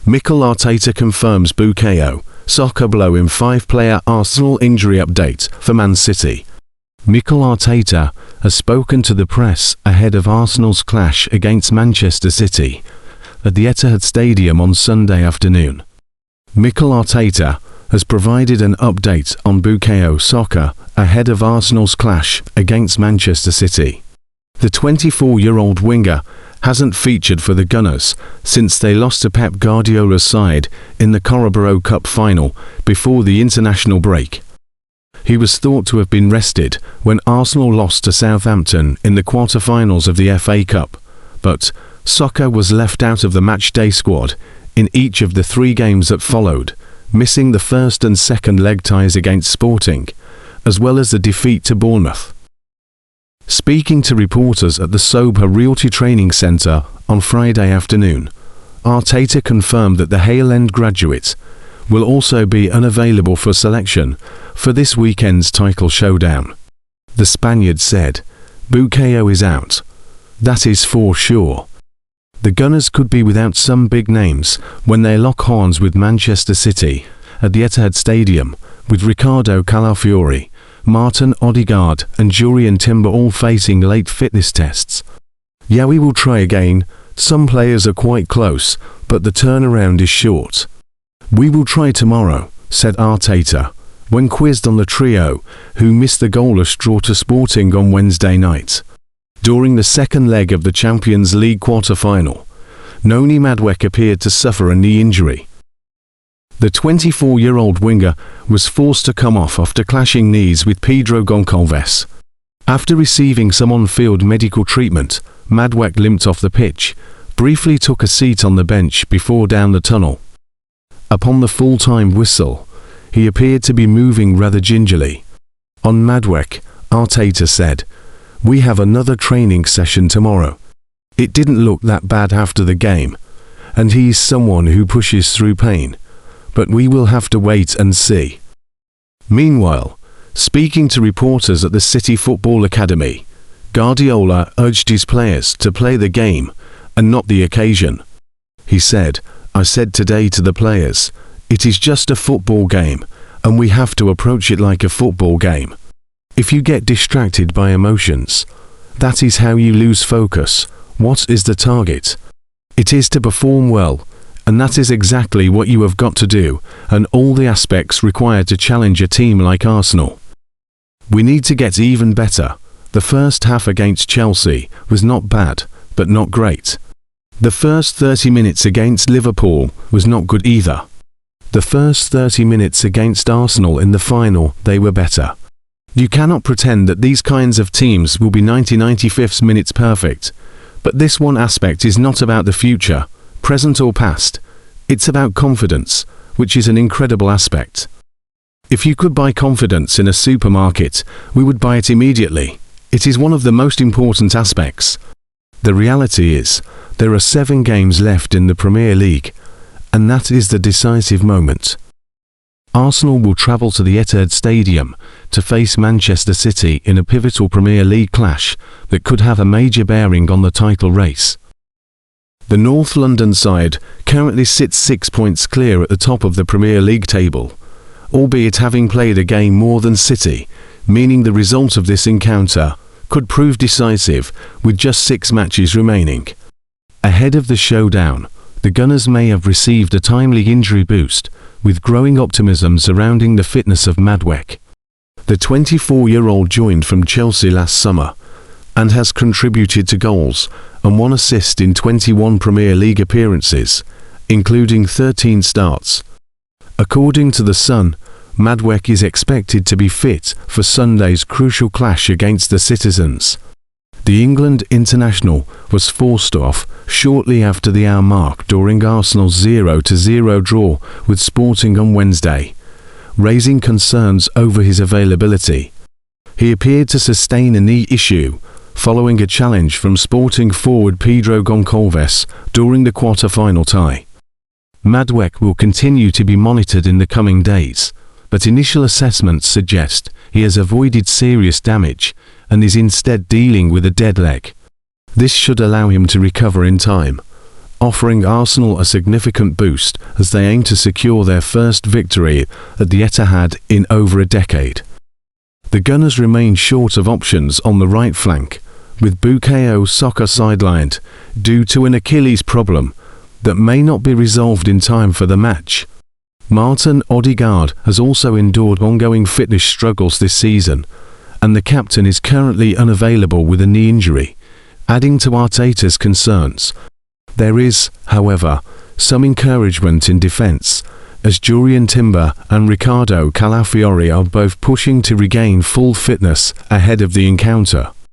Mikel Arteta confirms Bukayo Saka blow in 5-player Arsenal injury update for Man City. Mikel Arteta has spoken to the press ahead of Arsenal's clash against Manchester City at the Etihad Stadium on Sunday afternoon. Mikel Arteta has provided an update on Bukayo Saka ahead of Arsenal's clash against Manchester City. The 24-year-old winger hasn't featured for the Gunners since they lost to Pep Guardiola's side in the Carabao Cup final before the international break. He was thought to have been rested when Arsenal lost to Southampton in the quarter-finals of the FA Cup, but Saka was left out of the matchday squad in each of the 3 games that followed, missing the first and second leg ties against Sporting, as well as the defeat to Bournemouth. Speaking to reporters at the Sober Realty Training Centre on Friday afternoon, Arteta confirmed that the Hale End graduate will also be unavailable for selection for this weekend's title showdown. The Spaniard said, "Bukayo is out. That is for sure. The Gunners could be without some big names when they lock horns with Manchester City at the Etihad Stadium, with Ricardo Calafiori, Martin Odegaard and Jurrien Timber all facing late fitness tests. Yeah, we will try again. Some players are quite close, but the turnaround is short. We will try tomorrow," said Arteta, when quizzed on the trio who missed the goalless draw to Sporting on Wednesday night. During the second leg of the Champions League quarter-final, Noni Madueke appeared to suffer a knee injury. The 24-year-old winger was forced to come off after clashing knees with Pedro Goncalves. After receiving some on-field medical treatment, Madueke limped off the pitch, briefly took a seat on the bench before down the tunnel. Upon the full-time whistle, he appeared to be moving rather gingerly. On Madueke, Arteta said, "We have another training session tomorrow. It didn't look that bad after the game, and he is someone who pushes through pain. But we will have to wait and see." Meanwhile, speaking to reporters at the City Football Academy, Guardiola urged his players to play the game and not the occasion. He said, "I said today to the players, it is just a football game, and we have to approach it like a football game. If you get distracted by emotions, that is how you lose focus. What is the target? It is to perform well, and that is exactly what you have got to do, and all the aspects required to challenge a team like Arsenal. We need to get even better. The first half against Chelsea was not bad, but not great. The first 30 minutes against Liverpool was not good either. The first 30 minutes against Arsenal in the final, they were better. You cannot pretend that these kinds of teams will be 90-95 minutes perfect, but this one aspect is not about the future, present or past. It's about confidence, which is an incredible aspect. If you could buy confidence in a supermarket, we would buy it immediately. It is one of the most important aspects. The reality is, there are 7 games left in the Premier League, and that is the decisive moment. Arsenal will travel to the Etihad Stadium to face Manchester City in a pivotal Premier League clash that could have a major bearing on the title race. The North London side currently sits 6 points clear at the top of the Premier League table, albeit having played a game more than City, meaning the result of this encounter could prove decisive with just 6 matches remaining. Ahead of the showdown, the Gunners may have received a timely injury boost, with growing optimism surrounding the fitness of Madueke. The 24-year-old joined from Chelsea last summer and has contributed to goals and 1 assist in 21 Premier League appearances, including 13 starts. According to The Sun, Madueke is expected to be fit for Sunday's crucial clash against the Citizens. The England international was forced off shortly after the hour mark during Arsenal's 0-0 draw with Sporting on Wednesday, raising concerns over his availability. He appeared to sustain a knee issue following a challenge from Sporting forward Pedro Goncalves during the quarter-final tie. Madueke will continue to be monitored in the coming days, but initial assessments suggest he has avoided serious damage and is instead dealing with a dead leg. This should allow him to recover in time. offering Arsenal a significant boost as they aim to secure their first victory at the Etihad in over a decade. The Gunners remain short of options on the right flank, with Bukayo Saka sidelined due to an Achilles problem that may not be resolved in time for the match. Martin Odegaard has also endured ongoing fitness struggles this season, and the captain is currently unavailable with a knee injury, adding to Arteta's concerns. There is, however, some encouragement in defence, as Jurrien Timber and Ricardo Calafiori are both pushing to regain full fitness ahead of the encounter.